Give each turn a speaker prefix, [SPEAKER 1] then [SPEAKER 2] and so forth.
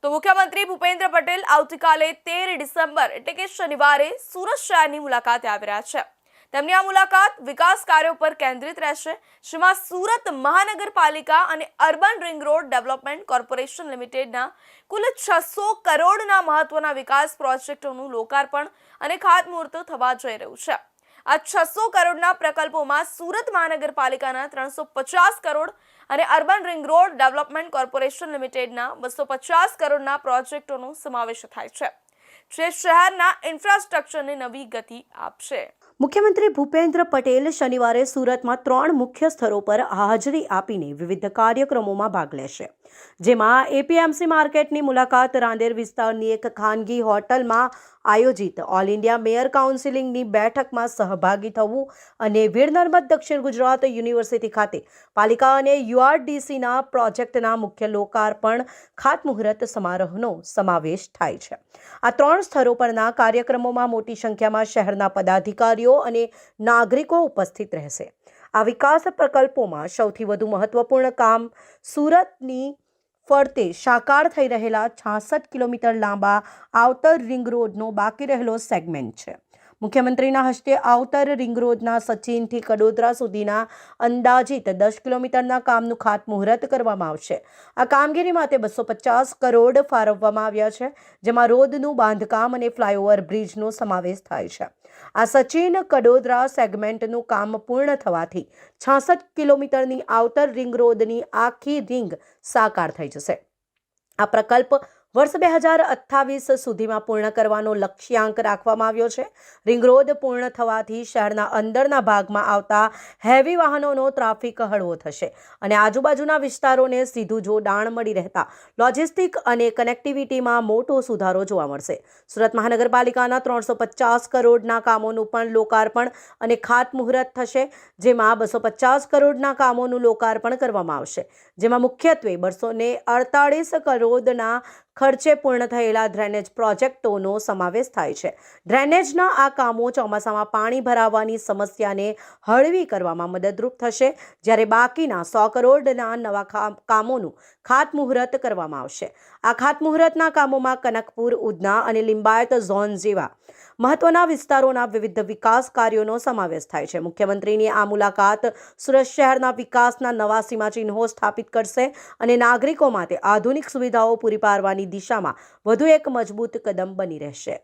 [SPEAKER 1] તો મુખ્યમંત્રી ભૂપેન્દ્ર પટેલ આવતીકાલે 13 ડિસેમ્બર એટલે કે શનિવારે સુરત શહેરની મુલાકાતે આવી રહ્યા છે। તેમની આ મુલાકાત વિકાસ કાર્યો પર કેન્દ્રિત રહેશે, જેમાં સુરત મહાનગરપાલિકા અને urban ring road development corporation લિમિટેડના કુલ 600 કરોડના મહત્વના વિકાસ પ્રોજેક્ટોનું લોકાર્પણ અને ખાતમુહૂર્ત થવા જઈ રહ્યું છે। આ 600 કરોડના પ્રકલ્પોમાં સુરત મહાનગરપાલિકાના 350 કરોડ અને urban ring road development corporation લિમિટેડના 250 કરોડના પ્રોજેક્ટોનો સમાવેશ થાય છે, જે શહેરના ઇન્ફ્રાસ્ટ્રક્ચરને નવી ગતિ આપશે।
[SPEAKER 2] મુખ્યમંત્રી ભૂપેન્દ્ર પટેલ શનિવારે સુરતમાં 3 મુખ્ય સ્થળો પર હાજરી આપીને વિવિધ કાર્યક્રમોમાં ભાગ લેશે, જેમાં એપીએમસી માર્કેટની મુલાકાત, રાંદેર વિસ્તારની એક ખાનગી હોટલમાં આયોજિત ઓલ ઇન્ડિયા મેયર કાઉન્સિલની બેઠકમાં સહભાગી થવું અને વીર નર્મદ દક્ષિણ ગુજરાત યુનિવર્સિટી ખાતે પાલિકા અને યુઆરડીસીના પ્રોજેક્ટના મુખ્ય લોકાર્પણ ખાતમુહૂર્ત સમારોહનો સમાવેશ થાય છે। આ 3 સ્થળો પરના કાર્યક્રમોમાં મોટી સંખ્યામાં શહેરના પદાધિકારીઓ અને નાગરિકો ઉપસ્થિત રહેશે। આ વિકાસ પ્રકલ્પોમાં સૌથી વધુ મહત્વપૂર્ણ કામ સુરતની ફરતે સાકાર થઈ રહેલા 66 કિલોમીટર લાંબા આઉટર રિંગ રોડનો બાકી રહેલો સેગમેન્ટ છે। મુખ્યમંત્રીના હસ્તે આઉટર રિંગ રોડના સચિનથી કડોદરા સુધીના અંદાજિત 10 કિલોમીટરના કામનું ખાતમુહૂર્ત કરવામાં આવશે। આ કામગીરી માટે 250 કરોડ ફાળવવામાં આવ્યા છે, જેમાં રોડનું બાંધકામ અને ફ્લાયઓવર બ્રિજનો સમાવેશ થાય છે। આ સચિન કડોદરા સેગમેન્ટનું કામ પૂર્ણ થવાથી 66 કિલોમીટરની આઉટર રિંગ રોડની આખી રિંગ સાકાર થઈ જશે। આ પ્રકલ્પ વર્ષ 2028 સુધીમાં પૂર્ણ કરવાનો લક્ષ્યાંક રાખવામાં આવ્યો છે। રિંગ રોડ પૂર્ણ થવાથી શહેરના અંદરના ભાગમાં આવતા હેવી વાહનોનો ટ્રાફિક હળવો થશે અને આજુબાજુના વિસ્તારોને સીધું જોડાણ મળી રહેતા લોજિસ્ટિક અને કનેક્ટિવિટીમાં મોટો સુધારો જોવા મળશે। સુરત મહાનગરપાલિકાના 350 કરોડના કામોનું પણ લોકાર્પણ અને ખાતમુહૂર્ત થશે, જેમાં 250 કરોડના કામોનું લોકાર્પણ કરવામાં આવશે, જેમાં મુખ્યત્વે 248 કરોડના ખર્ચે પૂર્ણ થયેલા ડ્રેનેજ પ્રોજેક્ટોનો સમાવેશ થાય છે। ડ્રેનેજના આ કામો ચોમાસામાં પાણી ભરાવાની સમસ્યાને હળવી કરવામાં મદદરૂપ થશે, જ્યારે બાકીના 100 કરોડના નવા કામોનું ખાતમુહૂર્ત કરવામાં આવશે। આ ખાતમુહૂર્તના કામોમાં કનકપુર, ઉધના અને લિંબાયત ઝોન જેવા મહત્વના વિસ્તારોના વિવિધ વિકાસ કાર્યોનો સમાવેશ થાય છે। મુખ્યમંત્રીની આ મુલાકાત સુરત શહેરના વિકાસના નવા સીમાચિહ્નો સ્થાપિત કરશે અને નાગરિકો માટે આધુનિક સુવિધાઓ પૂરી પાડવાની દિશામાં વધુ એક મજબૂત કદમ બની રહેશે।